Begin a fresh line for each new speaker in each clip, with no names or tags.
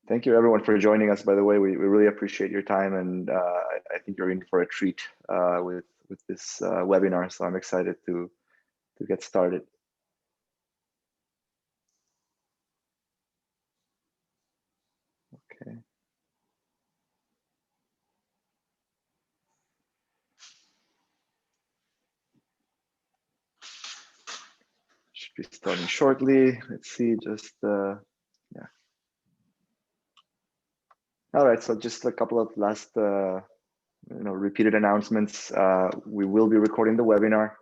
Thank you everyone for joining us. By the way, we really appreciate your time, and I think you're in for a treat with this webinar. So I'm excited to get started. Okay. Should be starting shortly. Let's see, just yeah. All right, so just a couple of last repeated announcements. We will be recording the webinar,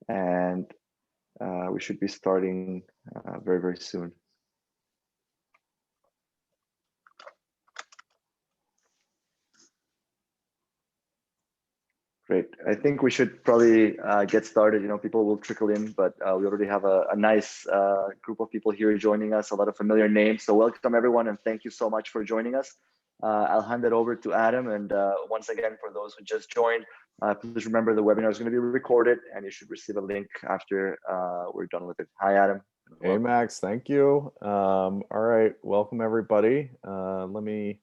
and we should be starting very soon. Great. I think we should probably get started. People will trickle in, but we already have a nice group of people here joining us, a lot of familiar names. So welcome everyone, and thank you so much for joining us. I'll hand it over to Adam. And once again, for those who just joined, please remember the webinar is going to be recorded, and you should receive a link after we're done with it. Hi, Adam.
Hey, Max. Thank you. All right. Welcome, everybody. Let me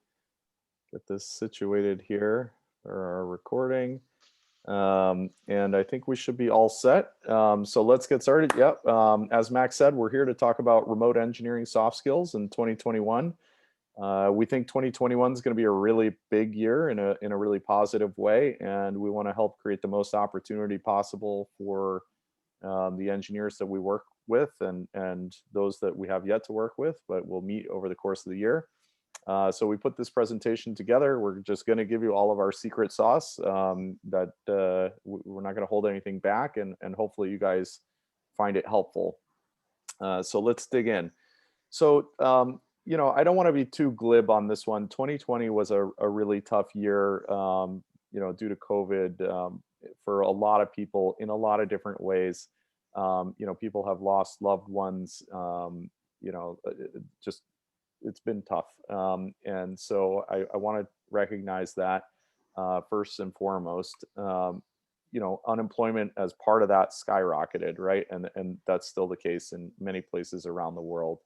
get this situated here for our recording. And I think we should be all set. So let's get started. Yep. As Max said, we're here to talk about remote engineering soft skills in 2021. We think 2021 is going to be a really big year in a really positive way, and we want to help create the most opportunity possible for the engineers that we work with and those that we have yet to work with, but we'll meet over the course of the year. So we put this presentation together. We're just going to give you all of our secret sauce that we're not going to hold anything back, and hopefully you guys find it helpful. So let's dig in. So, I don't want to be too glib on this one. 2020 was a really tough year, due to COVID for a lot of people in a lot of different ways. People have lost loved ones, just it's been tough. And so I want to recognize that first and foremost. Unemployment as part of that skyrocketed, right? And that's still the case in many places around the world.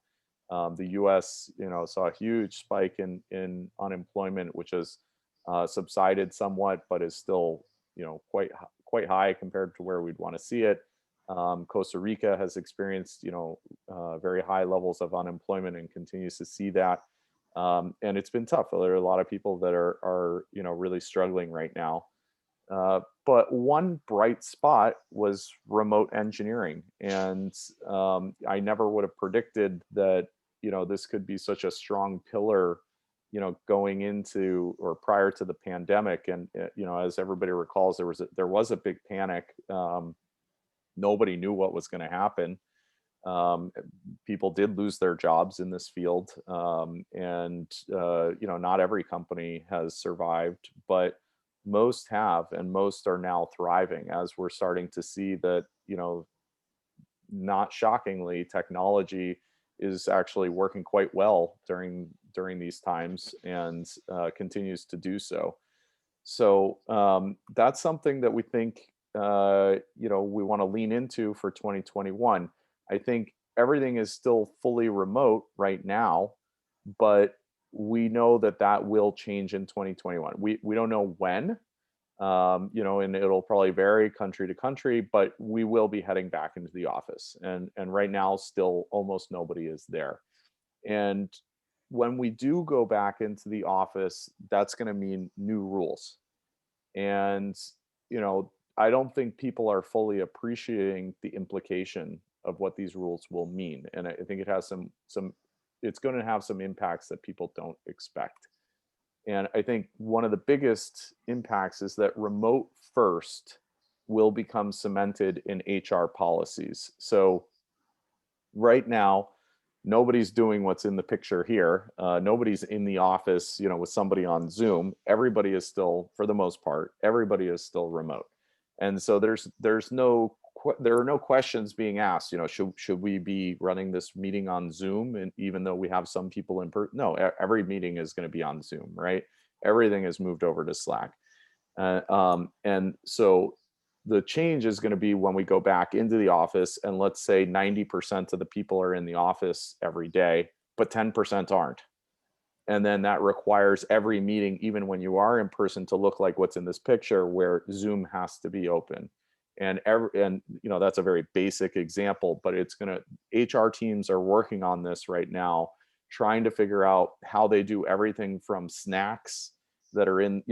The U.S., saw a huge spike in unemployment, which has subsided somewhat, but is still, quite high compared to where we'd want to see it. Costa Rica has experienced, very high levels of unemployment and continues to see that. And it's been tough. There are a lot of people that are really struggling right now. But one bright spot was remote engineering. And I never would have predicted that, this could be such a strong pillar, going into or prior to the pandemic. And, as everybody recalls, there was a big panic. Nobody knew what was going to happen. People did lose their jobs in this field. And not every company has survived, but most have, and most are now thriving, as we're starting to see that, not shockingly, technology is actually working quite well during these times, and continues to do so. So that's something that we think we want to lean into for 2021. I think everything is still fully remote right now, but we know that will change in 2021. We don't know when, and it'll probably vary country to country, but we will be heading back into the office. And right now, still almost nobody is there. And when we do go back into the office, that's going to mean new rules. And, I don't think people are fully appreciating the implication of what these rules will mean. And I think it has it's going to have some impacts that people don't expect. And I think one of the biggest impacts is that remote first will become cemented in HR policies. So right now, nobody's doing what's in the picture here. Nobody's in the office, with somebody on Zoom. Everybody is still, for the most part, everybody is still remote. And so there are no questions being asked. Should we be running this meeting on Zoom? And even though we have some people in person, no, every meeting is going to be on Zoom, right? Everything is moved over to Slack. And so the change is going to be when we go back into the office, and let's say 90% of the people are in the office every day, but 10% aren't. And then that requires every meeting, even when you are in person, to look like what's in this picture, where Zoom has to be open. And that's a very basic example, but it's going to, HR teams are working on this right now, trying to figure out how they do everything from snacks that are in,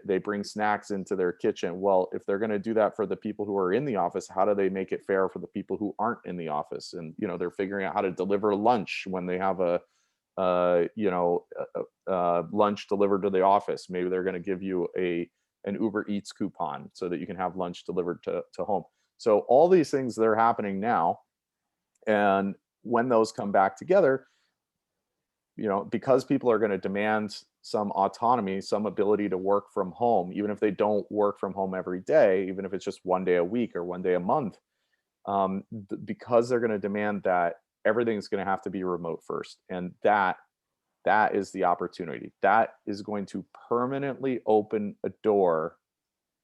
they bring snacks into their kitchen. Well, if they're going to do that for the people who are in the office, how do they make it fair for the people who aren't in the office? And, they're figuring out how to deliver lunch when they have lunch delivered to the office. Maybe they're going to give you an Uber Eats coupon so that you can have lunch delivered to home. So all these things that are happening now, and when those come back together, because people are going to demand some autonomy, some ability to work from home, even if they don't work from home every day, even if it's just one day a week or one day a month, because they're going to demand that, everything's going to have to be remote first. And that is the opportunity. That is going to permanently open a door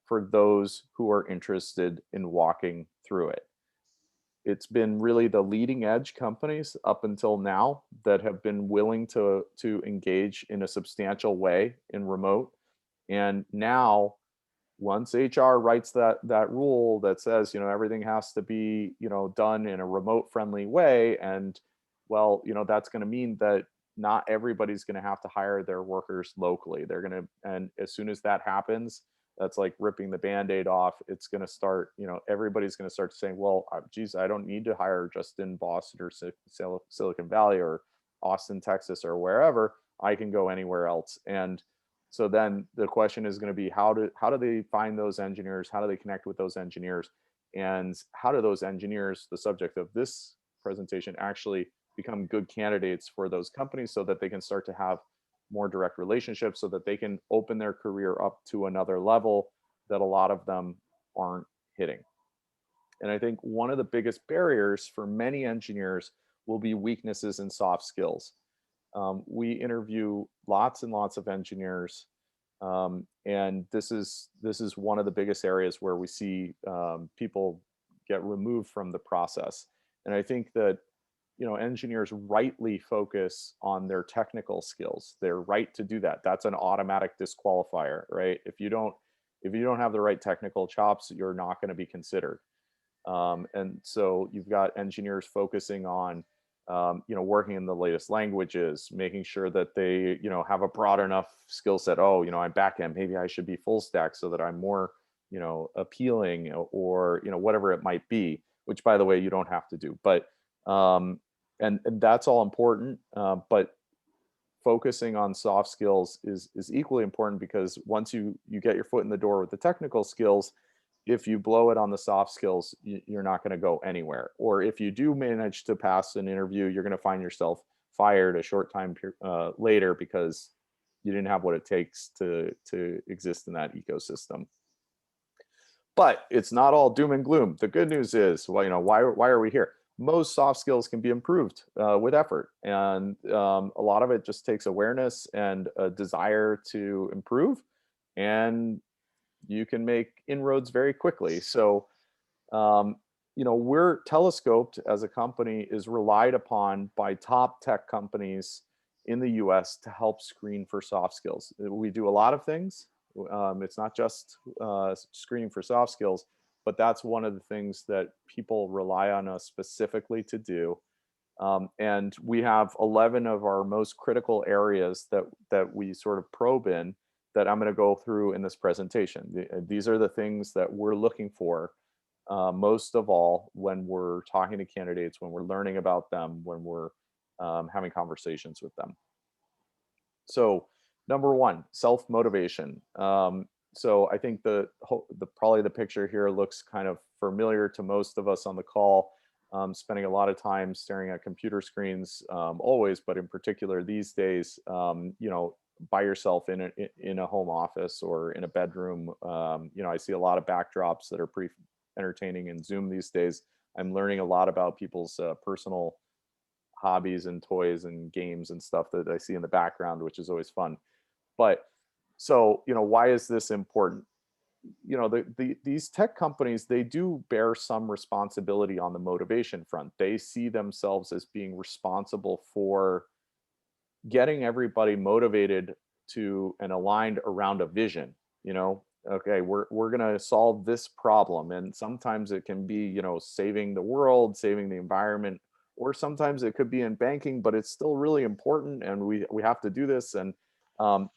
for those who are interested in walking through it. It's been really the leading edge companies up until now that have been willing to engage in a substantial way in remote. And now, once HR writes that rule that says, everything has to be, done in a remote friendly way, and well, that's going to mean that not everybody's going to have to hire their workers locally. And as soon as that happens, that's like ripping the Band-Aid off. It's going to start, everybody's going to start saying, well, geez, I don't need to hire just in Boston or Silicon Valley or Austin, Texas, or wherever. I can go anywhere else. And so then the question is going to be, how do they find those engineers? How do they connect with those engineers? And how do those engineers, the subject of this presentation, actually become good candidates for those companies so that they can start to have more direct relationships, so that they can open their career up to another level that a lot of them aren't hitting. And I think one of the biggest barriers for many engineers will be weaknesses in soft skills. We interview lots and lots of engineers, and this is one of the biggest areas where we see people get removed from the process. And I think that engineers rightly focus on their technical skills. They're right to do that. That's an automatic disqualifier, right? If you don't have the right technical chops, you're not going to be considered. And so you've got engineers focusing on working in the latest languages, making sure that they, have a broad enough skill set. Oh, I'm back end, maybe I should be full stack so that I'm more, appealing, or, whatever it might be, which, by the way, you don't have to do. But, and that's all important. But focusing on soft skills is equally important, because once you get your foot in the door with the technical skills, if you blow it on the soft skills, you're not going to go anywhere. Or if you do manage to pass an interview, you're going to find yourself fired a short time later, because you didn't have what it takes to exist in that ecosystem. But it's not all doom and gloom. The good news is, well, why are we here? Most soft skills can be improved with effort, and a lot of it just takes awareness and a desire to improve, and you can make inroads very quickly. So, we're Telescoped as a company is relied upon by top tech companies in the US to help screen for soft skills. We do a lot of things. It's not just screening for soft skills, but that's one of the things that people rely on us specifically to do. And we have 11 of our most critical areas that we sort of probe in, that I'm going to go through in this presentation. These are the things that we're looking for most of all when we're talking to candidates, when we're learning about them, when we're having conversations with them. So, number one, self-motivation. So I think probably the picture here looks kind of familiar to most of us on the call. Spending a lot of time staring at computer screens, always, but in particular these days, by yourself in a home office or in a bedroom. I see a lot of backdrops that are pretty entertaining in Zoom these days. I'm learning a lot about people's personal hobbies and toys and games and stuff that I see in the background, which is always fun. But so, why is this important? These tech companies, they do bear some responsibility on the motivation front. They see themselves as being responsible for getting everybody motivated to and aligned around a vision, you know, okay, we're going to solve this problem, and sometimes it can be, you know, saving the world, saving the environment, or sometimes it could be in banking, but it's still really important and we have to do this. And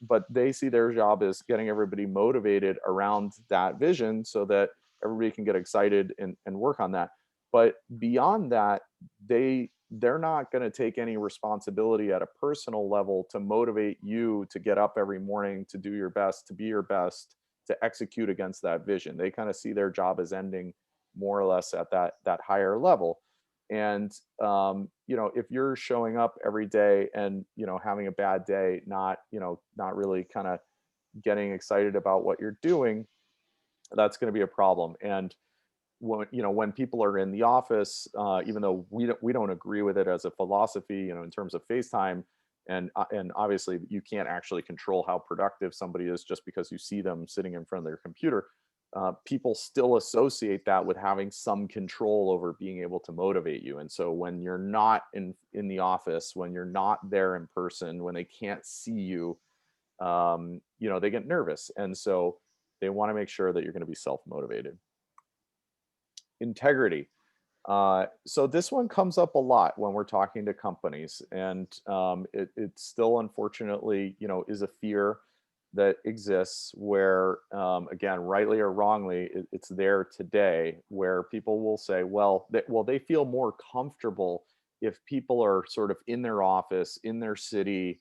but they see their job as getting everybody motivated around that vision so that everybody can get excited and work on that. But beyond that, they're not going to take any responsibility at a personal level to motivate you to get up every morning, to do your best, to be your best, to execute against that vision. They kind of see their job as ending more or less at that higher level. And you know, if you're showing up every day and, you know, having a bad day, not, you know, not really kind of getting excited about what you're doing, that's going to be a problem. And when, you know, when people are in the office, even though we don't agree with it as a philosophy, you know, in terms of FaceTime, and obviously you can't actually control how productive somebody is just because you see them sitting in front of their computer. People still associate that with having some control over being able to motivate you. And so when you're not in the office, when you're not there in person, when they can't see you, you know, they get nervous, and so they want to make sure that you're going to be self motivated. Integrity. So this one comes up a lot when we're talking to companies, and it still, unfortunately, you know, is a fear that exists. Where, again, rightly or wrongly, it's there today, where people will say, well, they feel more comfortable if people are sort of in their office, in their city.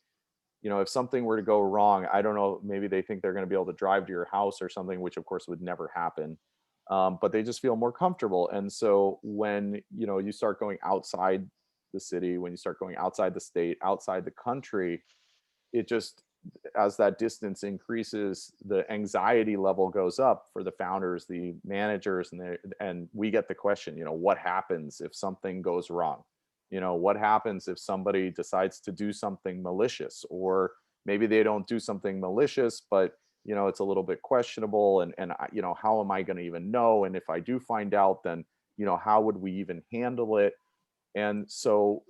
You know, if something were to go wrong, I don't know, maybe they think they're going to be able to drive to your house or something, which of course would never happen. But they just feel more comfortable. And so when, you know, you start going outside the city, when you start going outside the state, outside the country, it just, as that distance increases, the anxiety level goes up for the founders, the managers, and we get the question, you know, what happens if something goes wrong? You know, what happens if somebody decides to do something malicious, or maybe they don't do something malicious, but, you know, it's a little bit questionable, you know, how am I going to even know? And if I do find out, then, you know, how would we even handle it? And so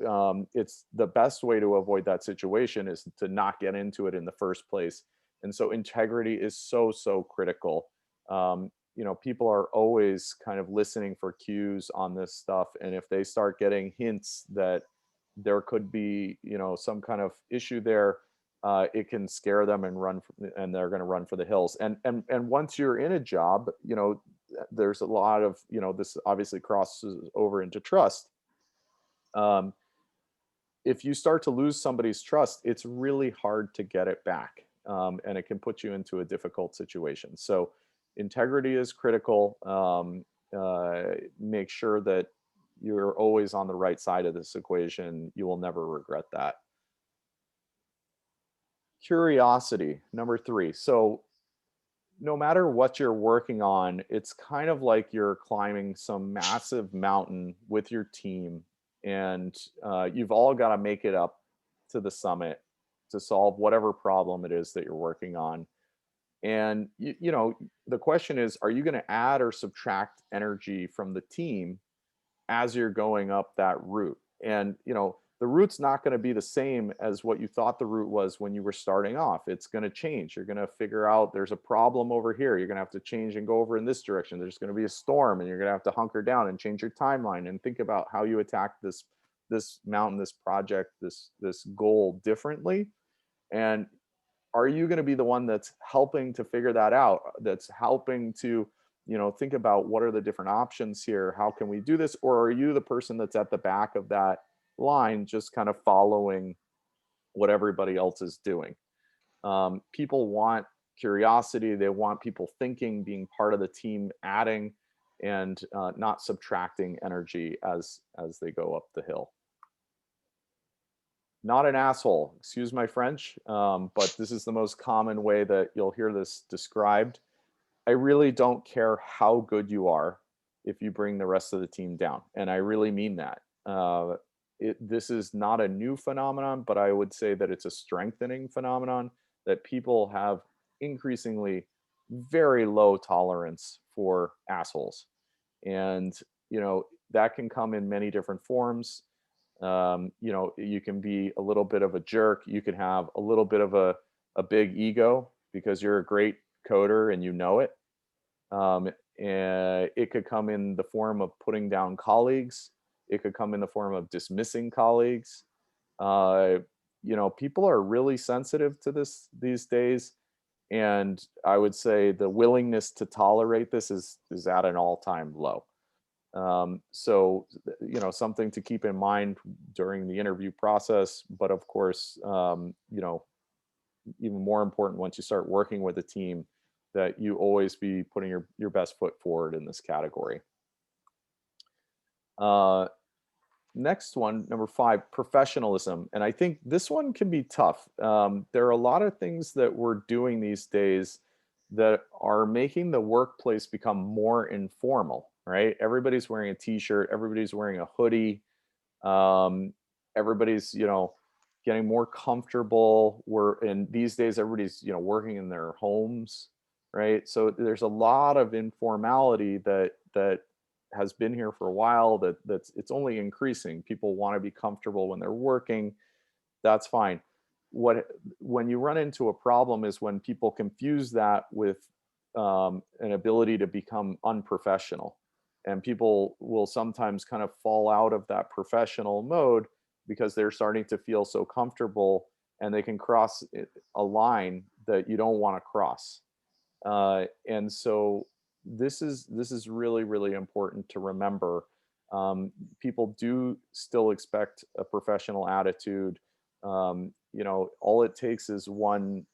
it's the best way to avoid that situation is to not get into it in the first place. And so integrity is so, so critical. You know, people are always kind of listening for cues on this stuff. And if they start getting hints that there could be, you know, some kind of issue there, it can scare them and and they're going to run for the hills. And once you're in a job, you know, there's a lot of, you know, this obviously crosses over into trust. um, if you start to lose somebody's trust, it's really hard to get it back. And it can put you into a difficult situation. So integrity is critical. Make sure that you're always on the right side of this equation. You will never regret that. Curiosity, number three. So no matter what you're working on, it's kind of like you're climbing some massive mountain with your team, and you've all got to make it up to the summit to solve whatever problem it is that you're working on. And you know, the question is, are you going to add or subtract energy from the team as you're going up that route? And, you know, the route's not going to be the same as what you thought the route was when you were starting off. It's going to change. You're going to figure out there's a problem over here. You're going to have to change and go over in this direction. There's going to be a storm, and you're going to have to hunker down and change your timeline and think about how you attack this mountain, this project, this goal differently. And are you going to be the one that's helping to figure that out, that's helping to, you know, think about what are the different options here, how can we do this? Or are you the person that's at the back of that line, just kind of following what everybody else is doing? People want curiosity, they want people thinking, being part of the team, adding, and not subtracting energy as they go up the hill. Not an asshole, excuse my French, but this is the most common way that you'll hear this described. I really don't care how good you are if you bring the rest of the team down. And I really mean that. This is not a new phenomenon, but I would say that it's a strengthening phenomenon, that people have increasingly very low tolerance for assholes. And, you know, that can come in many different forms. You can be a little bit of a jerk. You can have a little bit of a big ego because you're a great coder and you know it. And it could come in the form of putting down colleagues. It could come in the form of dismissing colleagues. Uh, People are really sensitive to this these days, and I would say the willingness to tolerate this is at an all-time low. Something to keep in mind during the interview process, but of course, even more important once you start working with a team, that you always be putting your best foot forward in this category. Uh, Next one, number 5, professionalism. And I think this one can be tough. There are a lot of things that we're doing these days that are making the workplace become more informal, right? Everybody's wearing a t-shirt, everybody's wearing a hoodie, everybody's, getting more comfortable. And these days everybody's, working in their homes, right? So there's a lot of informality that has been here for a while, that's it's only increasing. People want to be comfortable when they're working. That's fine. What When you run into a problem is when people confuse that with an ability to become unprofessional, and people will sometimes kind of fall out of that professional mode because they're starting to feel so comfortable, and they can cross a line that you don't want to cross. And so this is really, really important to remember. People do still expect a professional attitude. All it takes is one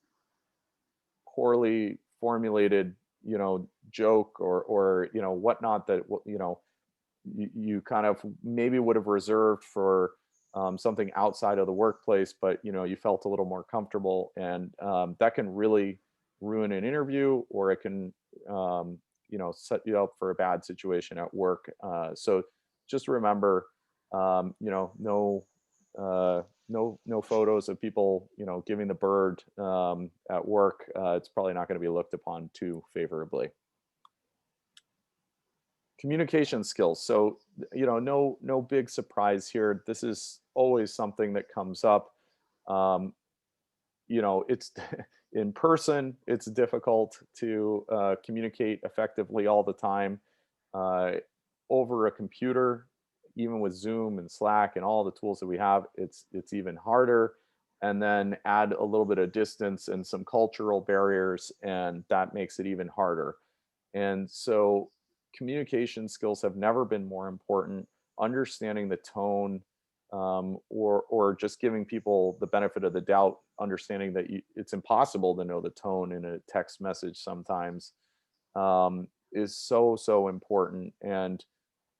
poorly formulated, joke or whatnot, that you kind of maybe would have reserved for something outside of the workplace, but you felt a little more comfortable, and that can really ruin an interview, or it can set you up for a bad situation at work. So just remember, no no photos of people giving the bird at work. It's probably not going to be looked upon too favorably. Communication skills. So, no big surprise here. This is always something that comes up. Um, it's in person, it's difficult to communicate effectively all the time. Uh, Over a computer, even with Zoom and Slack and all the tools that we have, it's even harder. And then add a little bit of distance and some cultural barriers, and that makes it even harder. And so communication skills have never been more important. Understanding the tone, or just giving people the benefit of the doubt, understanding that it's impossible to know the tone in a text message sometimes, is so important. And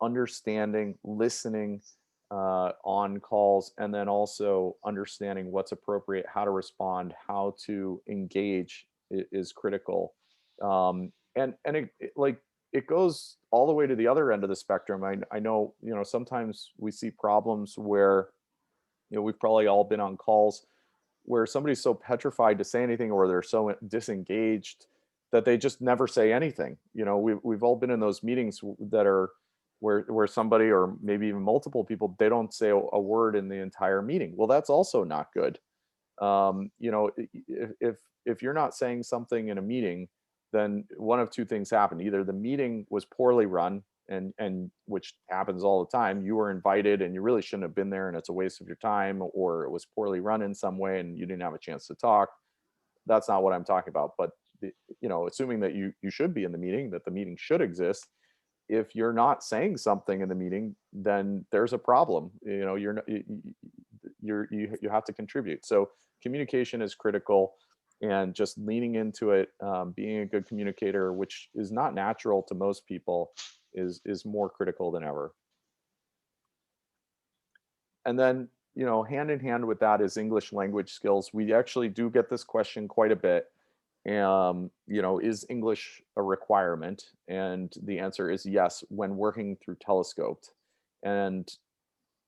understanding, listening on calls, and then also understanding what's appropriate, how to respond, how to engage is critical. And it goes all the way to the other end of the spectrum. I know, sometimes we see problems where, we've probably all been on calls where somebody's so petrified to say anything, or they're so disengaged that they just never say anything. We've all been in those meetings that are where somebody, or maybe even multiple people, they don't say a word in the entire meeting. Well, that's also not good. If you're not saying something in a meeting, then one of two things happen. Either the meeting was poorly run, and which happens all the time. You were invited and you really shouldn't have been there, and it's a waste of your time, or it was poorly run in some way and you didn't have a chance to talk. That's not what I'm talking about. But assuming that you should be in the meeting, that the meeting should exist, if you're not saying something in the meeting, then there's a problem. You're not, you have to contribute. So communication is critical, and just leaning into it, being a good communicator, which is not natural to most people, is more critical than ever. And then, hand in hand with that is English language skills. We actually do get this question quite a bit. Is English a requirement? And the answer is yes, when working through Telescoped. And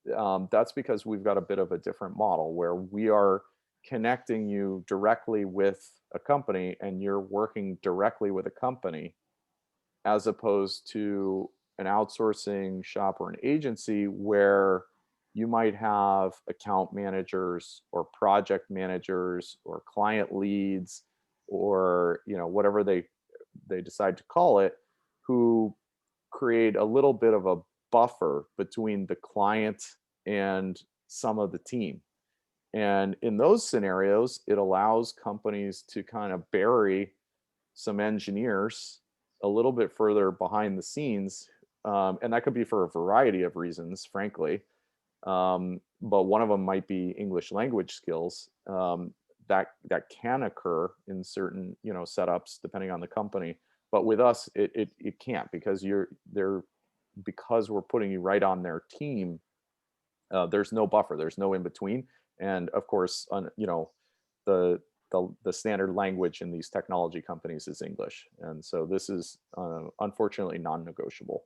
that's because we've got a bit of a different model where we are connecting you directly with a company, and you're working directly with a company, as opposed to an outsourcing shop or an agency where you might have account managers or project managers or client leads, or whatever they decide to call it, who create a little bit of a buffer between the client and some of the team. And in those scenarios, it allows companies to kind of bury some engineers a little bit further behind the scenes. And that could be for a variety of reasons, frankly. But one of them might be English language skills. That can occur in certain setups depending on the company. But with us, it can't, because because we're putting you right on their team. There's no buffer. There's no in between. And of course, the the standard language in these technology companies is English, and so this is unfortunately non-negotiable.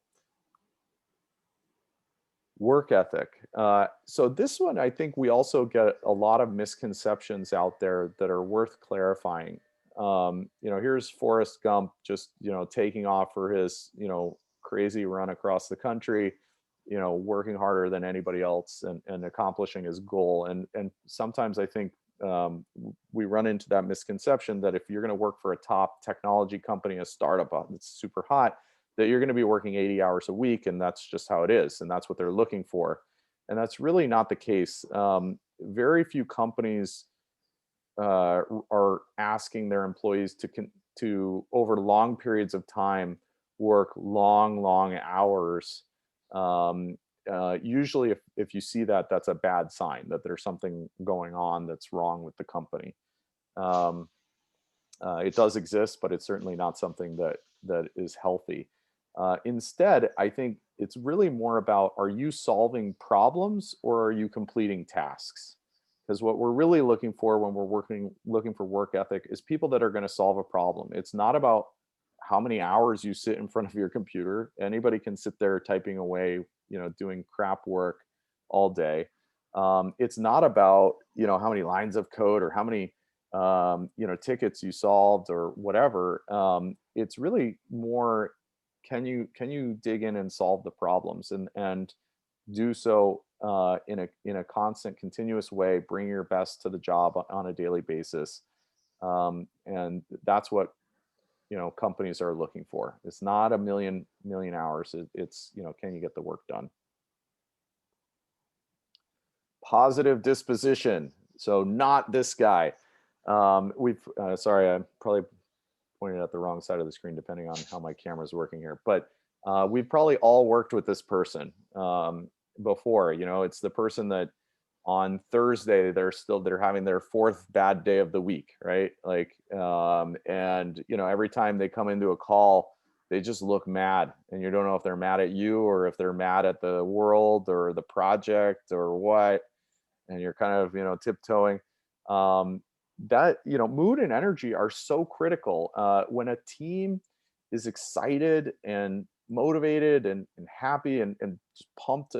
Work ethic. So this one, I think we also get a lot of misconceptions out there that are worth clarifying. Here's Forrest Gump just taking off for his crazy run across the country, working harder than anybody else and accomplishing his goal. And sometimes I think we run into that misconception that if you're going to work for a top technology company, a startup that's super hot, that you're going to be working 80 hours a week, and that's just how it is, and that's what they're looking for. And that's really not the case. Very few companies are asking their employees to over long periods of time work long hours. Usually if you see that, that's a bad sign that there's something going on that's wrong with the company. It does exist, but it's certainly not something that is healthy. Instead, I think it's really more about, are you solving problems or are you completing tasks? Because what we're really looking for when we're looking for work ethic is people that are going to solve a problem. It's not about how many hours you sit in front of your computer. Anybody can sit there typing away, doing crap work all day. It's not about, how many lines of code or how many, tickets you solved or whatever. It's really more, can you dig in and solve the problems and do so in a constant, continuous way, bring your best to the job on a daily basis. And that's what companies are looking for. It's not a million hours. It's can you get the work done? Positive disposition. So not this guy. We've sorry, I'm probably pointing at the wrong side of the screen depending on how my camera's working here, but we've probably all worked with this person before. It's the person that on Thursday they're having their fourth bad day of the week, right? Like and every time they come into a call, they just look mad, and you don't know if they're mad at you or if they're mad at the world or the project or what, and you're kind of tiptoeing. That mood and energy are so critical. When a team is excited and motivated and happy and just pumped,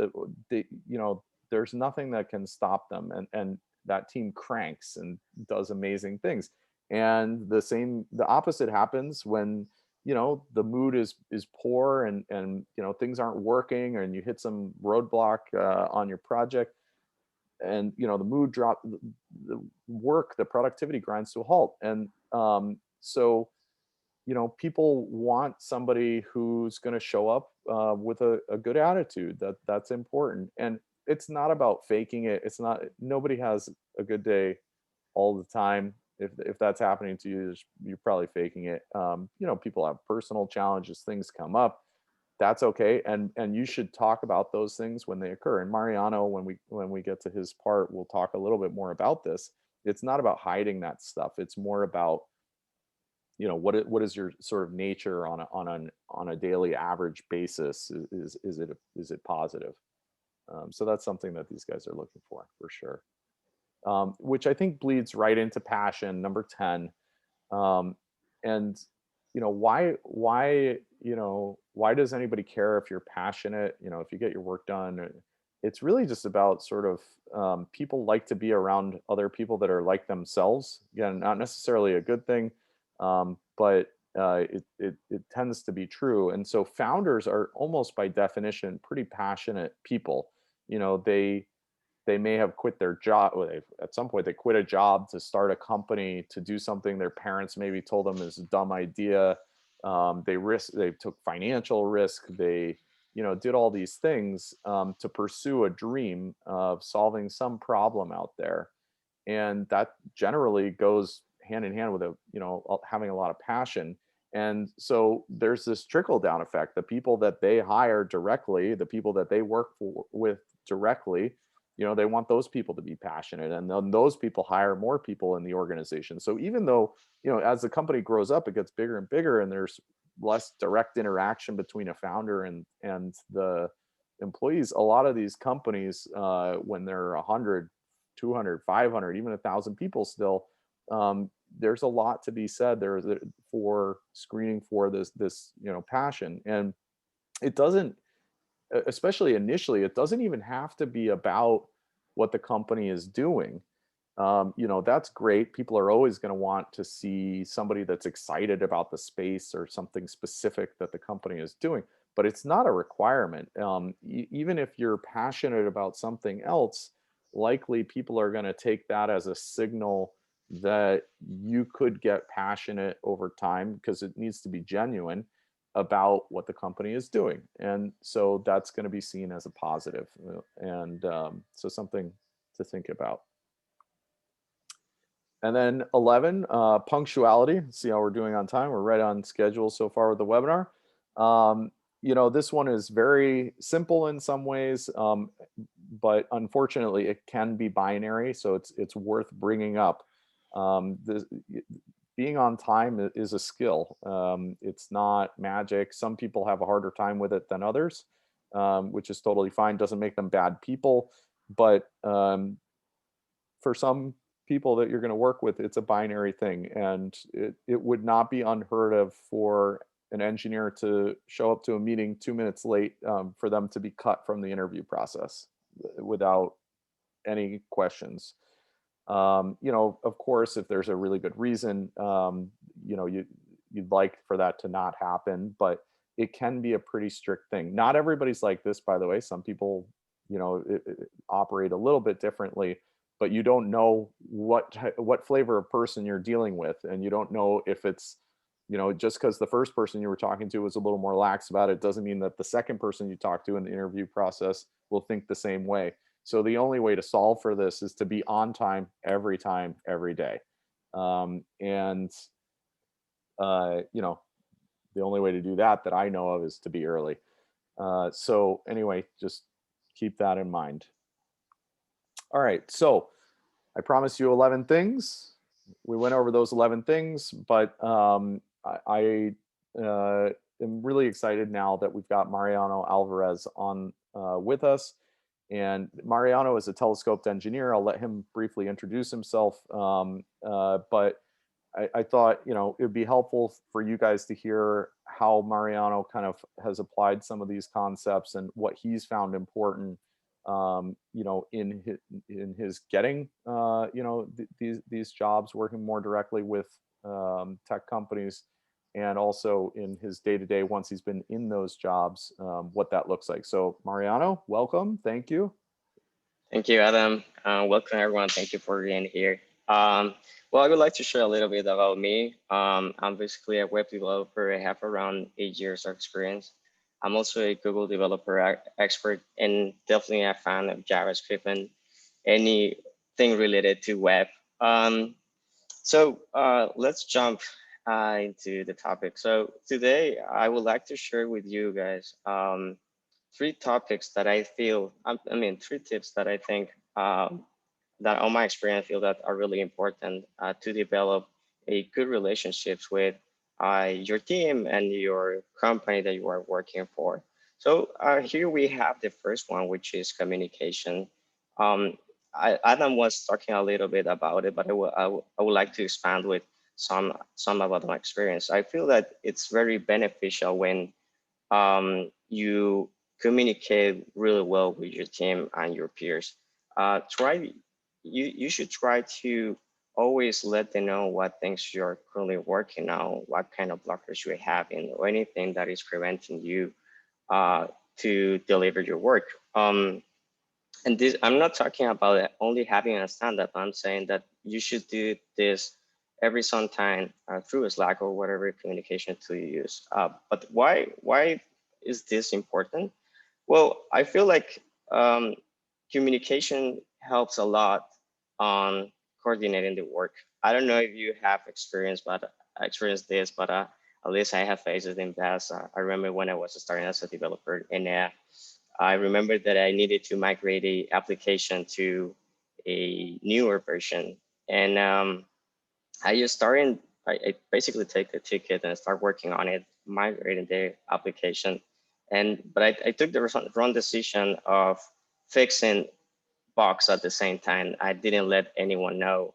there's nothing that can stop them, and that team cranks and does amazing things. And the opposite happens when the mood is poor and things aren't working, and you hit some roadblock on your project, and the mood drop, the work, the productivity grinds to a halt. And so people want somebody who's going to show up with a good attitude. That's important. And it's not about faking it. It's not, nobody has a good day all the time. If that's happening to you, you're probably faking it. People have personal challenges, things come up. That's okay, and you should talk about those things when they occur. And Mariano, when we get to his part, we'll talk a little bit more about this. It's not about hiding that stuff. It's more about what is your sort of nature on a daily average basis. Is it positive? So that's something that these guys are looking for sure. Which I think bleeds right into passion, number 10. And why does anybody care if you're passionate, if you get your work done? It's really just about sort of people like to be around other people that are like themselves. Again, not necessarily a good thing, but it tends to be true. And so founders are almost by definition pretty passionate people. They they may have quit their job. Well, at some point, they quit a job to start a company to do something their parents maybe told them is a dumb idea. They took financial risk. They, did all these things to pursue a dream of solving some problem out there, and that generally goes hand in hand with having a lot of passion. And so there's this trickle down effect. The people that they hire directly, the people that they work with directly, they want those people to be passionate, and then those people hire more people in the organization. So even though, as the company grows up, it gets bigger and bigger, and there's less direct interaction between a founder and the employees, a lot of these companies, when they're 100, 200, 500, even 1,000 people still, there's a lot to be said there for screening for this passion. And it doesn't, especially initially, it doesn't even have to be about what the company is doing. That's great. People are always going to want to see somebody that's excited about the space or something specific that the company is doing, but it's not a requirement. Even if you're passionate about something else, likely people are going to take that as a signal that you could get passionate over time, because it needs to be genuine about what the company is doing. And so that's going to be seen as a positive, and so something to think about. And then 11, punctuality. See how we're doing on time. We're right on schedule so far with the webinar. This one is very simple in some ways, but unfortunately it can be binary. So it's worth bringing up. Being on time is a skill. It's not magic. Some people have a harder time with it than others, which is totally fine. Doesn't make them bad people. But for some people that you're going to work with, it's a binary thing. And it would not be unheard of for an engineer to show up to a meeting 2 minutes late, for them to be cut from the interview process without any questions. Of course, if there's a really good reason, you'd like for that to not happen, but it can be a pretty strict thing. Not everybody's like this, by the way. Some people, operate a little bit differently, but you don't know what flavor of person you're dealing with. And you don't know if it's, just because the first person you were talking to was a little more lax about it, doesn't mean that the second person you talk to in the interview process will think the same way. So the only way to solve for this is to be on time, every day. The only way to do that I know of is to be early. So anyway, just keep that in mind. All right, so I promised you 11 things. We went over those 11 things, but I am really excited now that we've got Mariano Alvarez on with us. And Mariano is a telescoped engineer. I'll let him briefly introduce himself. But I thought, it'd be helpful for you guys to hear how Mariano kind of has applied some of these concepts and what he's found important, in his getting, these jobs, working more directly with tech companies, and also in his day-to-day once he's been in those jobs, what that looks like. So Mariano, welcome. Thank you.
Thank you, Adam. Welcome, everyone. Thank you for being here. Well, I would like to share a little bit about me. I'm basically a web developer. I have around 8 years of experience. I'm also a Google developer expert, and definitely a fan of JavaScript and anything related to web. So let's jump into the topic. So today I would like to share with you guys 3 topics that I feel, 3 tips that I think that on my experience I feel that are really important to develop a good relationships with your team and your company that you are working for. So here we have the first one, which is communication. Adam was talking a little bit about it, but I would like to expand with some about my experience. I feel that it's very beneficial when you communicate really well with your team and your peers. You should try to always let them know what things you're currently working on, what kind of blockers you have, or anything that is preventing you to deliver your work. And this, I'm not talking about only having a stand-up. I'm saying that you should do this every sometime through Slack or whatever communication tool you use. But why is this important? Well, I feel like communication helps a lot on coordinating the work. I don't know if you have experienced this, but at least I have faced it in past. I remember when I was starting as a developer, and I remember that I needed to migrate a application to a newer version, and I just started. I basically take the ticket and start working on it, migrating the application, and but I took the wrong decision of fixing bugs at the same time. I didn't let anyone know,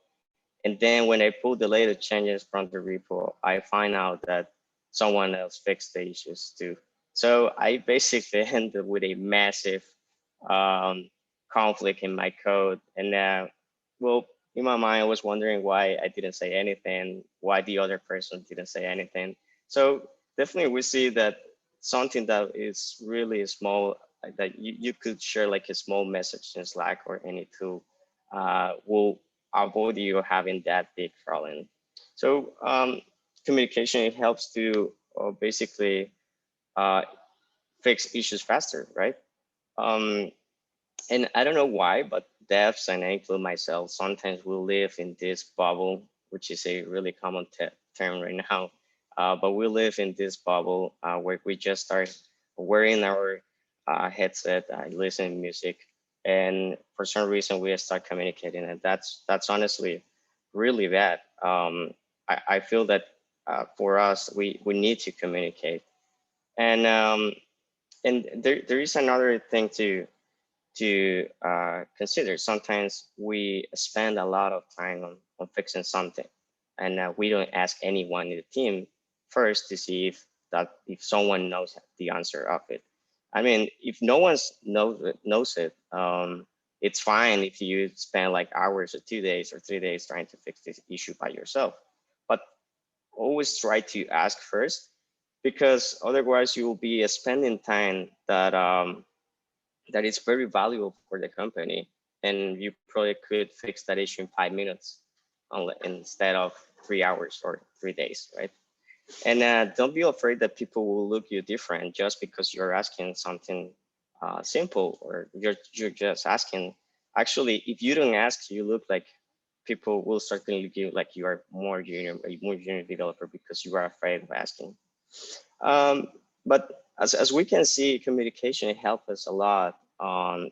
and then when I pulled the latest changes from the repo, I find out that someone else fixed the issues too. So I basically ended with a massive um, conflict in my code. And well, in my mind, I was wondering why I didn't say anything, why the other person didn't say anything. So definitely we see that something that is really small, like that you could share like a small message in Slack or any tool will avoid you having that big problem. So communication, it helps to basically uh, fix issues faster, right? Um, and I don't know why, but devs and I include myself, sometimes we live in this bubble, which is a really common term right now. But we live in this bubble where we just start wearing our headset, listening music, and for some reason we start communicating, and that's honestly really bad. I feel that for us, we need to communicate, and there is another thing to consider. Sometimes we spend a lot of time on fixing something, and we don't ask anyone in the team first to see if someone knows the answer of it. I mean, if no one knows it, it's fine if you spend like hours or 2 days or 3 days trying to fix this issue by yourself. But always try to ask first, because otherwise you will be spending time that is very valuable for the company, and you probably could fix that issue in 5 minutes instead of 3 hours or 3 days, right? And don't be afraid that people will look you different just because you're asking something simple, or you're just asking. Actually, if you don't ask, you look like people will start to look you like you are a more junior developer because you are afraid of asking. Um, but as we can see, communication helps us a lot on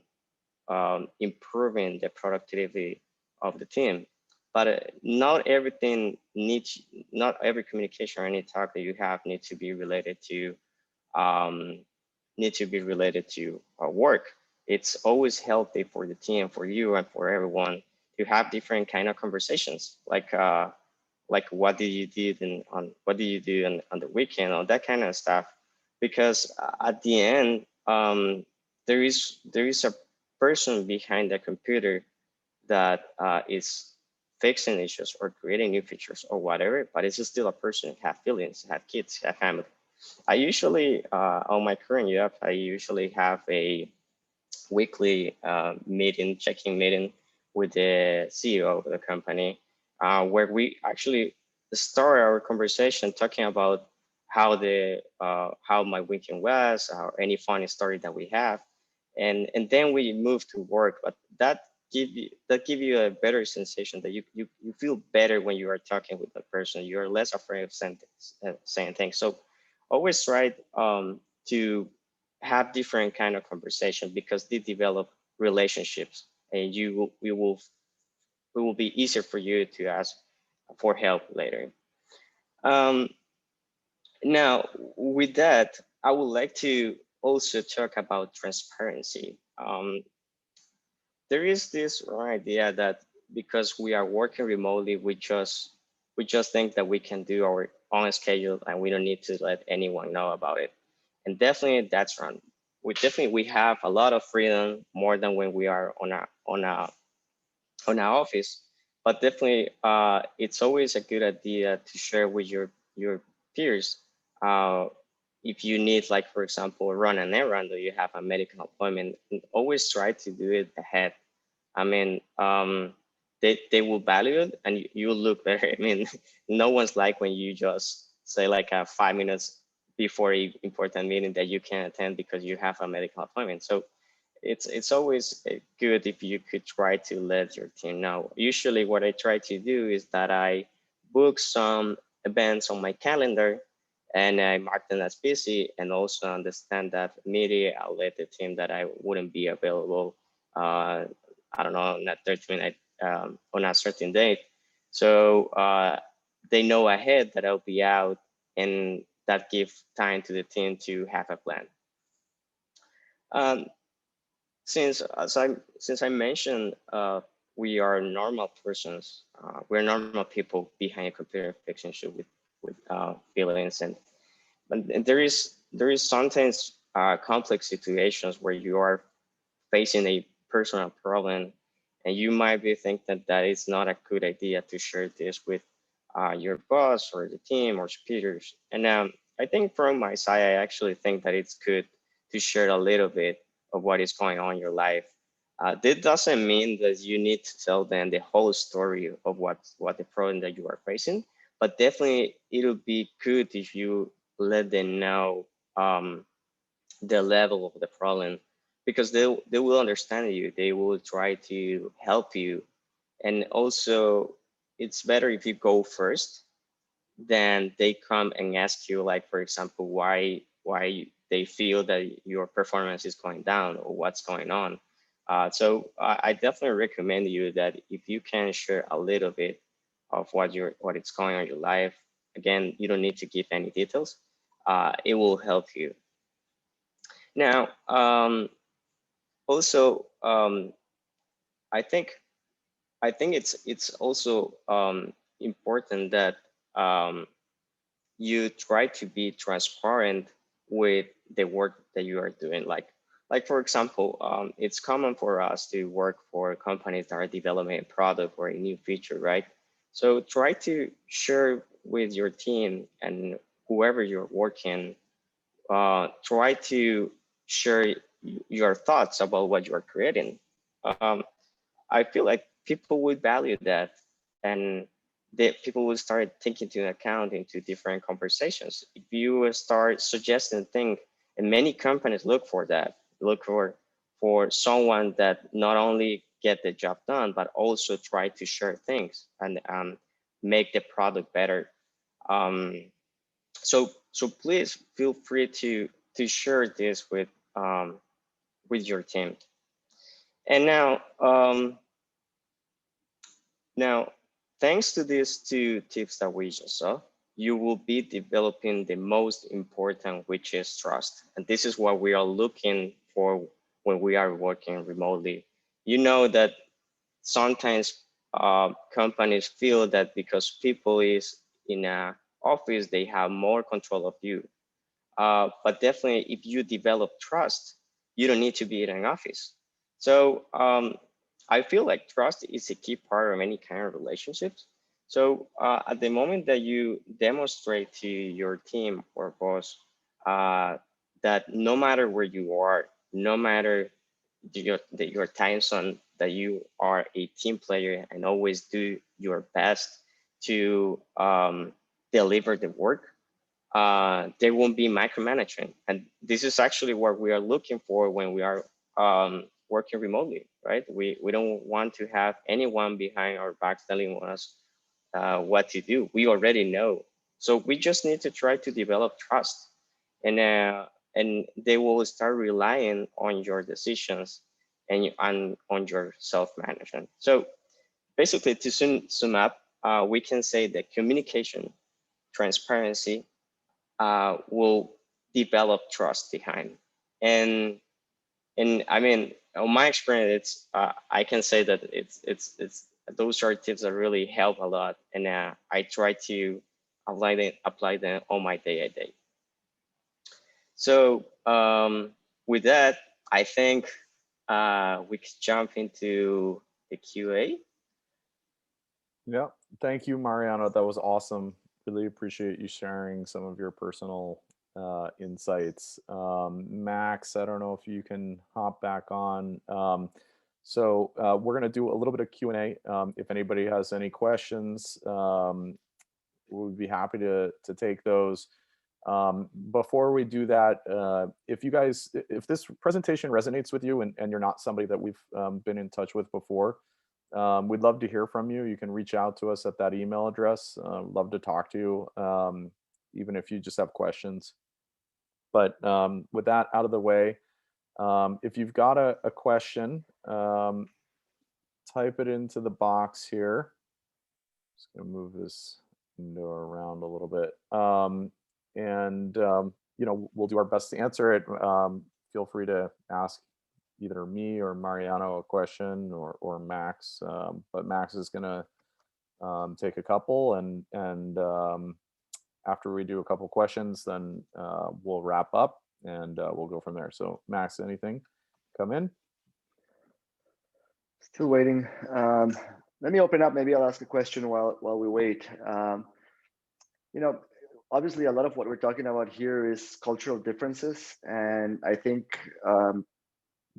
improving the productivity of the team. But not every communication or any talk that you have um, need to be related to work. It's always healthy for the team, for you, and for everyone to have different kind of conversations, like what did you do what do you do on the weekend, or that kind of stuff, because at the end there is a person behind the computer that is fixing issues or creating new features or whatever, but it's still a person, have feelings, have kids, have family. I usually on my current job, I usually have a weekly checking meeting with the CEO of the company, where we actually start our conversation talking about how my weekend was, or any funny story that we have, and then we move to work. But that give you a better sensation that you feel better when you are talking with the person. You're less afraid of saying things. So always try to have different kind of conversation, because they develop relationships, and it will be easier for you to ask for help later. um, Now, with that, I would like to also talk about transparency. There is this idea that because we are working remotely, we just think that we can do our own schedule and we don't need to let anyone know about it. And definitely that's wrong. We have a lot of freedom, more than when we are on our office. But definitely it's always a good idea to share with your peers uh, if you need, like, for example, run an errand or you have a medical appointment, always try to do it ahead. I mean, they will value it and you will look better. I mean, no one's like when you just say like 5 minutes before a important meeting that you can't attend because you have a medical appointment. So it's always good if you could try to let your team know. Usually what I try to do is that I book some events on my calendar and I mark them as busy, and also understand that immediately I'll let the team that I wouldn't be available, I don't know, on a 30-minute, on a certain date. So they know ahead that I'll be out, and that gives time to the team to have a plan. Um, since I mentioned, we are normal persons. We're normal people behind a computer fixing shit with feelings, and there is sometimes complex situations where you are facing a personal problem, and you might be thinking that it's not a good idea to share this with your boss or the team or superiors. And I think from my side, I actually think that it's good to share a little bit of what is going on in your life. That doesn't mean that you need to tell them the whole story of what the problem that you are facing, but definitely it'll be good if you let them know the level of the problem, because they will understand you, they will try to help you. And also it's better if you go first than they come and ask you, like, for example, why they feel that your performance is going down or what's going on. So I definitely recommend you that if you can share a little bit of what is going on in your life. Again, you don't need to give any details. It will help you. Now, also, I think it's also important that you try to be transparent with the work that you are doing. Like for example, it's common for us to work for companies that are developing a product or a new feature, right? So try to share with your team and whoever you're working. Try to share your thoughts about what you are creating. Um, I feel like people would value that, and people will start taking into account into different conversations. If you start suggesting things, and many companies look for that, look for someone that not only get the job done, but also try to share things and make the product better. Um, so please feel free to share this with your team. And now, thanks to these two tips that we just saw, you will be developing the most important, which is trust. And this is what we are looking for when we are working remotely. You know that sometimes companies feel that because people is in a office, they have more control of you. But definitely, if you develop trust, you don't need to be in an office. So I feel like trust is a key part of any kind of relationships. So at the moment that you demonstrate to your team or boss that no matter where you are, no matter your time zone, that you are a team player and always do your best to deliver the work, there won't be micromanagement. And this is actually what we are looking for when we are working remotely, right? We don't want to have anyone behind our backs telling us what to do. We already know. So we just need to try to develop trust, and they will start relying on your decisions and on your self-management. So basically, to sum up, we can say that communication, transparency, will develop trust behind. And I mean, on my experience, I can say that it's those short tips that really help a lot, and I try to apply them on my day to day. So with that, I think we could jump into the QA.
Yeah. Thank you, Mariano. That was awesome. Really appreciate you sharing some of your personal insights. Max, I don't know if you can hop back on. So we're going to do a little bit of Q&A. If anybody has any questions, we'll be happy to take those. Before we do that, if this presentation resonates with you and you're not somebody that we've been in touch with before, we'd love to hear from you. You can reach out to us at that email address. Love to talk to you, even if you just have questions. But with that out of the way, if you've got a question, type it into the box here. Just gonna move this window around a little bit. We'll do our best to answer it. Feel free to ask either me or Mariano a question, or Max. But Max is gonna take a couple, and after we do a couple questions, then we'll wrap up and we'll go from there. So Max, anything come in?
Still waiting. Let me open up. Maybe I'll ask a question while we wait. Obviously a lot of what we're talking about here is cultural differences, and I think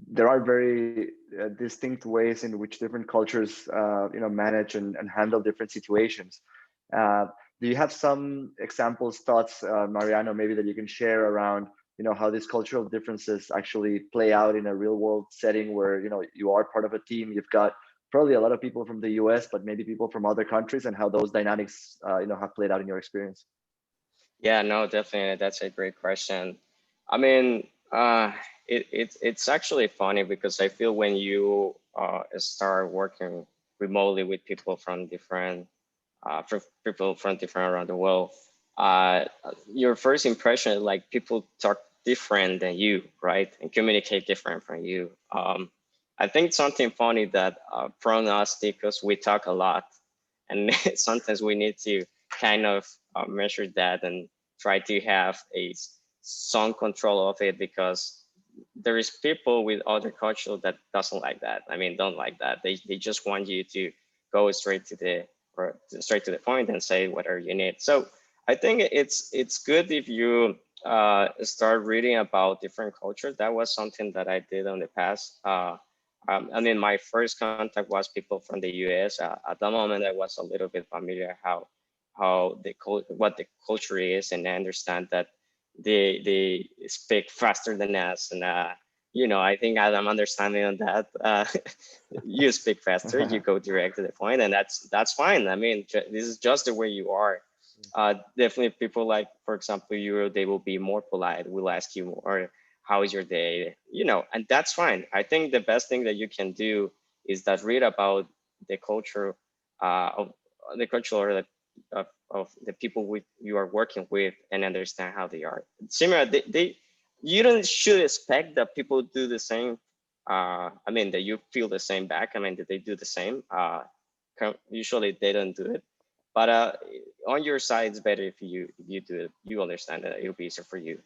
there are very distinct ways in which different cultures manage and handle different situations. Do you have some examples, thoughts, Mariano, maybe that you can share around how these cultural differences actually play out in a real world setting where you are part of a team, you've got probably a lot of people from the US, but maybe people from other countries, and how those dynamics have played out in your experience?
Yeah, no, definitely. That's a great question. I mean, it's actually funny because I feel when you start working remotely with people from different around the world, your first impression is like people talk different than you, right? And communicate different from you. I think something funny that from us, because we talk a lot, and sometimes we need to kind of measure that and try to have some control of it, because there is people with other culture that doesn't like that. I mean, don't like that. They just want you to go straight to the point and say whatever you need. So I think it's good if you start reading about different cultures. That was something that I did in the past. I mean, my first contact was people from the US. At that moment, I was a little bit familiar what the culture is, and I understand that they speak faster than us, and I think I'm understanding on that. You speak faster, you go direct to the point, and that's fine. I mean, this is just the way you are. Definitely, people like, for example, they will be more polite. Will ask you more, how is your day? And that's fine. I think the best thing that you can do is that read about the culture of the culture of the people you are working with, and understand how they are. Similar, you don't should expect that people do the same. I mean, that you feel the same back. I mean, that they do the same. Usually they don't do it. But on your side, it's better if you do it. You understand that it'll be easier for you.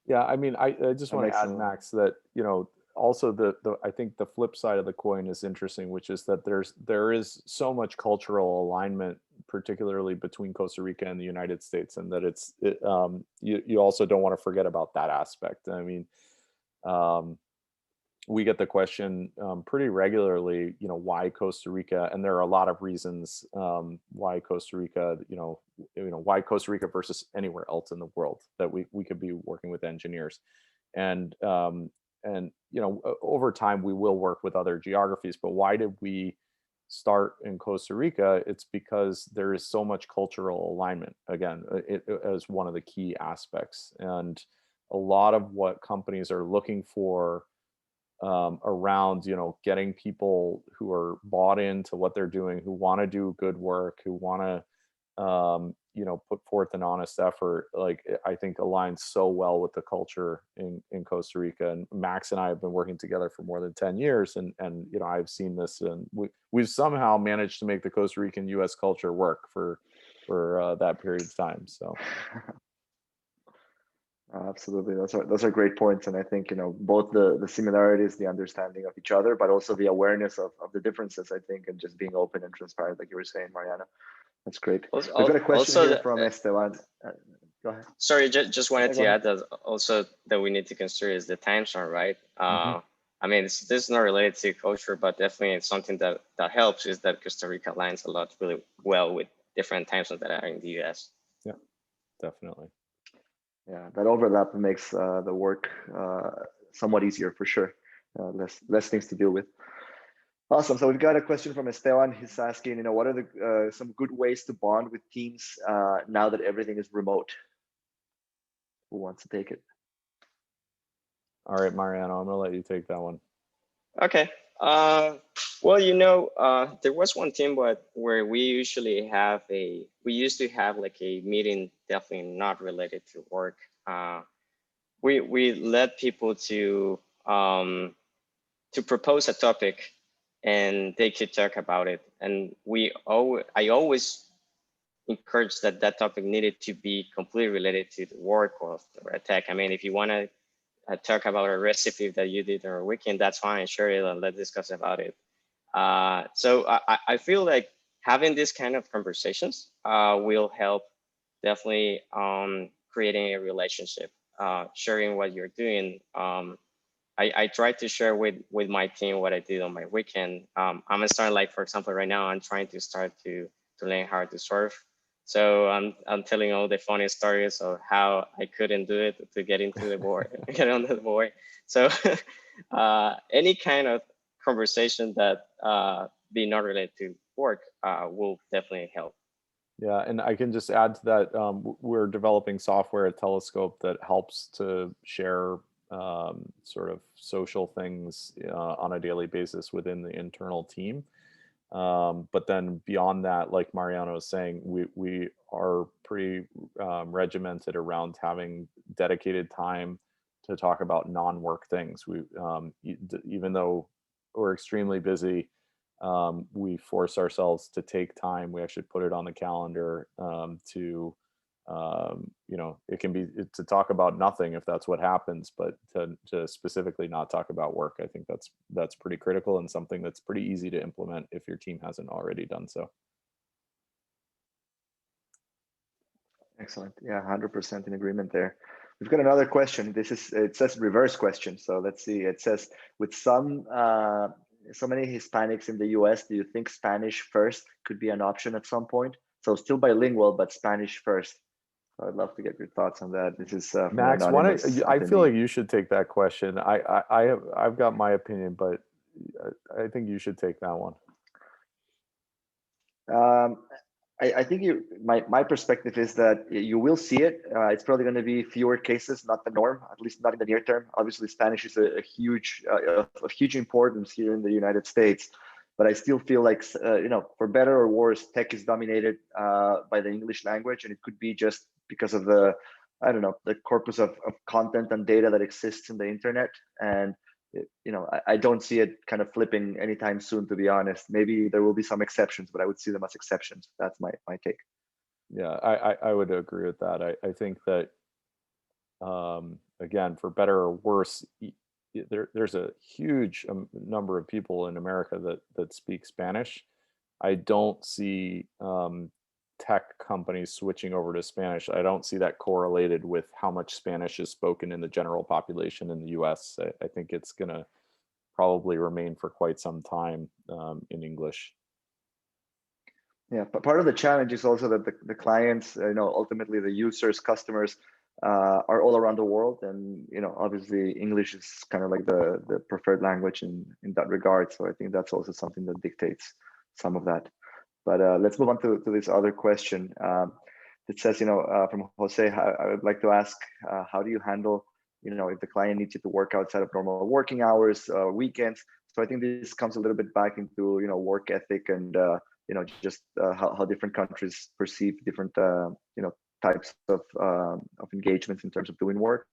Yeah, I mean, I just want to add, Max, that also the I think the flip side of the coin is interesting, which is that there is so much cultural alignment, particularly between Costa Rica and the United States, and that you also don't want to forget about that aspect. I mean, we get the question pretty regularly, why Costa Rica, and there are a lot of reasons why Costa Rica, why Costa Rica versus anywhere else in the world that we could be working with engineers, and over time we will work with other geographies. But why did we start in Costa Rica? It's because there is so much cultural alignment. Again, it as one of the key aspects, and a lot of what companies are looking for around getting people who are bought into what they're doing, who want to do good work, who want to put forth an honest effort, like I think aligns so well with the culture in Costa Rica. And Max and I have been working together for more than 10 years, and I've seen this, and we've somehow managed to make the Costa Rican US culture work for that period of time. So
absolutely, those are great points, and I think both the similarities, the understanding of each other, but also the awareness of the differences, I think, and just being open and transparent, like you were saying, Mariano. That's great. We've got a question here from Esteban. Go ahead.
Sorry, just wanted to
Go
add that also that we need to consider is the time zone, right?
Mhm.
I mean, this is not related to culture, but definitely it's something that helps is that Costa Rica aligns a lot really well with different time zones that are in the US.
Yeah, definitely.
Yeah, that overlap makes the work somewhat easier for sure. Less things to deal with. Awesome. So we've got a question from Esteban. He's asking, what are the some good ways to bond with teams now that everything is remote? Who wants to take it?
All right, Mariano, I'm gonna let you take that one.
Okay. Well, there was one team, but where we used to have like a meeting, definitely not related to work. We led people to propose a topic, and they could talk about it. And I always encourage that topic needed to be completely related to the work or tech. I mean, if you want to talk about a recipe that you did on a weekend, that's fine. Share it and let's discuss about it. So I feel like having this kind of conversations will help definitely creating a relationship, sharing what you're doing. I try to share with my team what I did on my weekend. I'm starting, like, for example, right now I'm trying to start to learn how to surf. So I'm telling all the funny stories of how I couldn't do it to get into the board, get on the board. So any kind of conversation that be not related to work will definitely help.
Yeah, and I can just add to that, we're developing software at Telescope that helps to share sort of social things on a daily basis within the internal team. But then beyond that, like Mariano was saying, we are pretty regimented around having dedicated time to talk about non-work things. Even though we're extremely busy, we force ourselves to take time. We actually put it on the calendar to it can be to talk about nothing if that's what happens, but to specifically not talk about work. I think that's pretty critical and something that's pretty easy to implement if your team hasn't already done so.
Excellent. Yeah, 100% in agreement there. We've got another question. It says reverse question. So let's see. It says, with so many Hispanics in the US, do you think Spanish first could be an option at some point? So still bilingual, but Spanish first. So I'd love to get your thoughts on that. This is from
Max,
an
why
anonymous
don't I feel
attendee.
like you should take that question. I've got my opinion, but I think you should take that one.
I think my perspective is that you will see it. It's probably going to be fewer cases, not the norm, at least not in the near term. Obviously, Spanish is a huge of huge importance here in the United States, but I still feel like for better or worse, tech is dominated by the English language, and it could be just because of the corpus of content and data that exists in the internet. And I don't see it kind of flipping anytime soon, to be honest. Maybe there will be some exceptions, but I would see them as exceptions. That's my take.
Yeah, I would agree with that. I think that again, for better or worse, there's a huge number of people in America that speak Spanish. I don't see tech companies switching over to Spanish. I don't see that correlated with how much Spanish is spoken in the general population in the US. I think it's going to probably remain for quite some time in English.
Yeah, but part of the challenge is also that the clients, ultimately the users, customers are all around the world. And, obviously English is kind of like the preferred language in that regard. So I think that's also something that dictates some of that. But let's move on to this other question. It says, from Jose, I would like to ask, how do you handle, if the client needs you to work outside of normal working hours, weekends? So I think this comes a little bit back into, work ethic and, just how different countries perceive different, types of engagements in terms of doing work.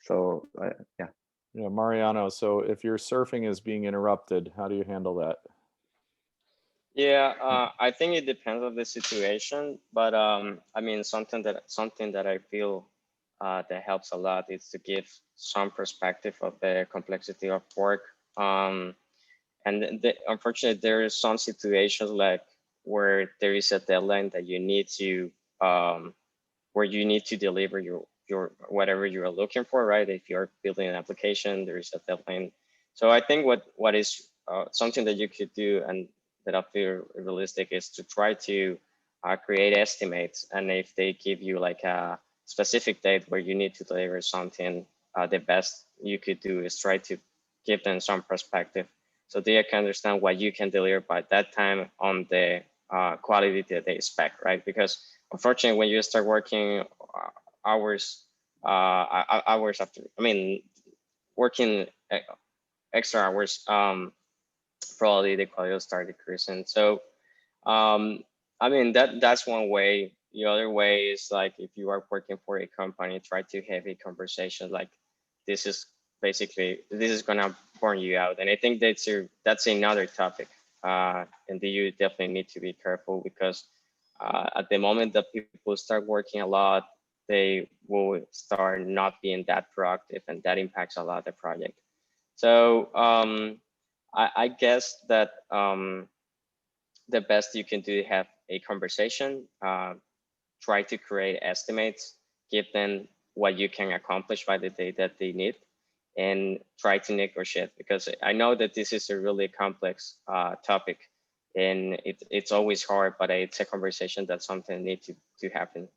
So yeah.
Yeah, Mariano, so if your surfing is being interrupted, how do you handle that?
Yeah, I think it depends on the situation, but I mean, something that I feel that helps a lot is to give some perspective of the complexity of work. And unfortunately, there are some situations like where there is a deadline that you need to where you need to deliver your whatever you're looking for, right? If you're building an application, there is a deadline. So I think what is something that you could do, and that I feel realistic, is to try to create estimates. And if they give you like a specific date where you need to deliver something, the best you could do is try to give them some perspective so they can understand what you can deliver by that time on the quality that they expect, right? Because unfortunately, when you start working hours hours after, I mean, working extra hours, probably the quality will start decreasing. So I mean, that's one way. The other way is like, if you are working for a company, try to have a conversation like, this is this is gonna burn you out. And I think that's another topic. And you definitely need to be careful, because at the moment that people start working a lot, they will start not being that productive, and that impacts a lot the project. So I guess that the best you can do is have a conversation, try to create estimates, give them what you can accomplish by the day that they need, and try to negotiate, because I know that this is a really complex topic, and it's always hard, but it's a conversation that's something needs to happen.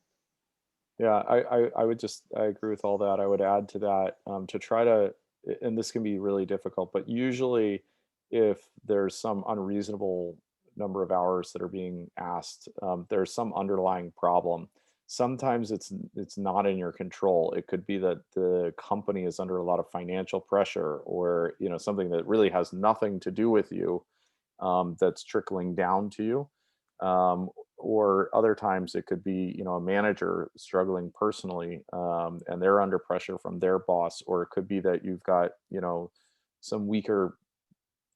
Yeah, I would just, I agree with all that. I would add to that, to try to, and this can be really difficult, but usually if there's some unreasonable number of hours that are being asked, there's some underlying problem. Sometimes it's not in your control. It could be that the company is under a lot of financial pressure, or something that really has nothing to do with you, that's trickling down to you. Or other times it could be a manager struggling personally, and they're under pressure from their boss. Or it could be that you've got some weaker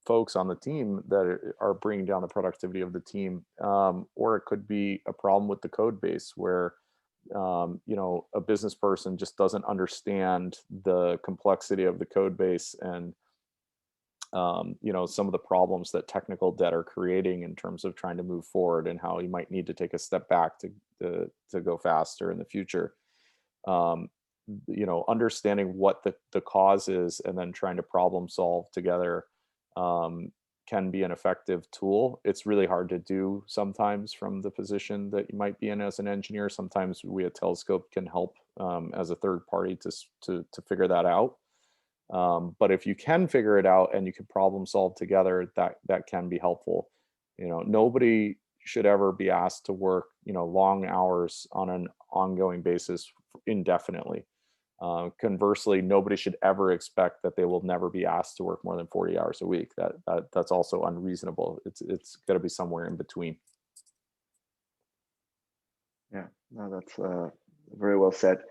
folks on the team that are bringing down the productivity of the team. Or it could be a problem with the code base, where a business person just doesn't understand the complexity of the code base, and some of the problems that technical debt are creating in terms of trying to move forward, and how you might need to take a step back to go faster in the future. um, Understanding what the cause is, and then trying to problem solve together, um, can be an effective tool. It's really hard to do sometimes from the position that you might be in as an engineer. Sometimes we at Telescope can help, as a third party to figure that out. But if you can figure it out and you can problem solve together, that can be helpful. Nobody should ever be asked to work long hours on an ongoing basis indefinitely. Conversely, nobody should ever expect that they will never be asked to work more than 40 hours a week. That's also unreasonable. It's got to be somewhere in between.
Yeah, no, that's very well said.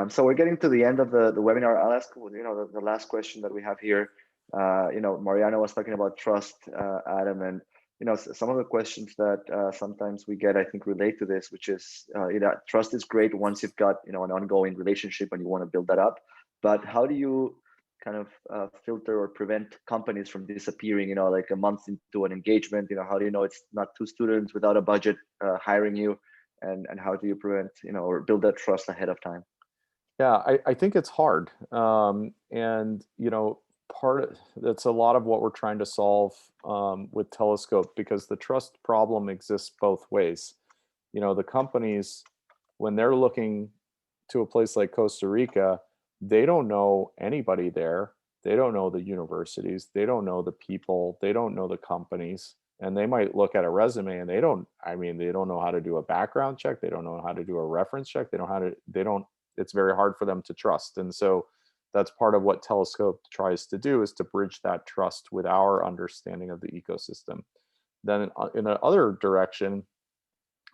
So we're getting to the end of the webinar. I'll ask the last question that we have here. Mariano was talking about trust, Adam, and some of the questions that sometimes we get, I think, relate to this, which is trust is great once you've got an ongoing relationship and you want to build that up. But how do you kind of filter or prevent companies from disappearing? Like a month into an engagement, how do you know it's not two students without a budget hiring you? And how do you prevent or build that trust ahead of time?
Yeah, I think it's hard. And that's a lot of what we're trying to solve, with Telescope, because the trust problem exists both ways. The companies, when they're looking to a place like Costa Rica, they don't know anybody there. They don't know the universities. They don't know the people. They don't know the companies. And they might look at a resume and they don't know how to do a background check. They don't know how to do a reference check. It's very hard for them to trust. And so that's part of what Telescope tries to do, is to bridge that trust with our understanding of the ecosystem. Then in the other direction,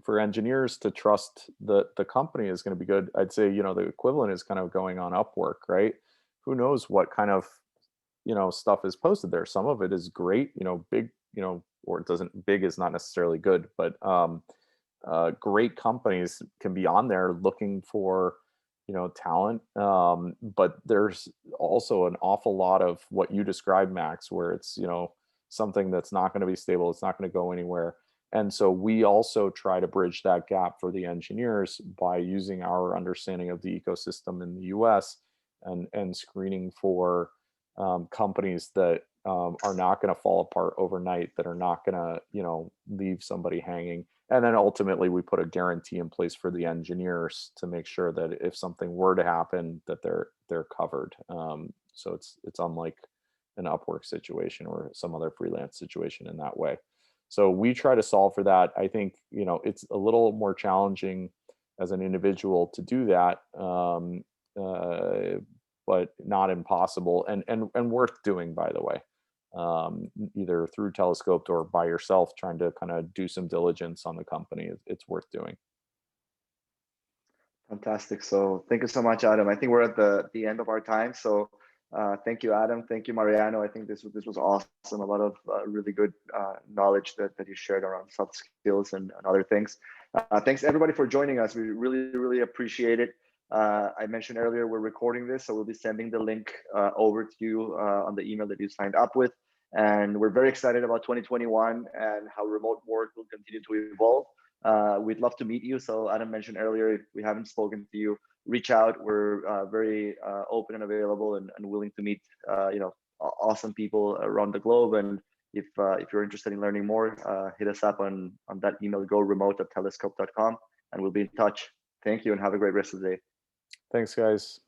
for engineers to trust the company is going to be good. I'd say, the equivalent is kind of going on Upwork, right? Who knows what kind of, stuff is posted there. Some of it is great, big, or it doesn't, big is not necessarily good, but great companies can be on there looking for talent. But there's also an awful lot of what you described, Max, where it's something that's not going to be stable, it's not going to go anywhere. And so we also try to bridge that gap for the engineers by using our understanding of the ecosystem in the US and screening for companies that are not going to fall apart overnight, that are not going to, leave somebody hanging. And then ultimately we put a guarantee in place for the engineers to make sure that if something were to happen, that they're covered. So it's unlike an Upwork situation or some other freelance situation in that way. So we try to solve for that. I think, it's a little more challenging as an individual to do that, but not impossible, and worth doing, by the way. Either through Telescoped or by yourself, trying to kind of do some diligence on the company. It's worth doing.
Fantastic. So thank you so much, Adam. I think we're at the end of our time. So thank you, Adam. Thank you, Mariano. I think this was awesome. A lot of really good knowledge that you shared around soft skills and other things. Thanks everybody for joining us. We really appreciate it. I mentioned earlier we're recording this, so we'll be sending the link over to you on the email that you signed up with. And we're very excited about 2021 and how remote work will continue to evolve. We'd love to meet you. So Adam mentioned earlier, if we haven't spoken to you, reach out. We're very open and available and willing to meet awesome people around the globe. And if you're interested in learning more, hit us up on that email, goremote@telescope.com, and we'll be in touch. Thank you and have a great rest of the day.
Thanks, guys.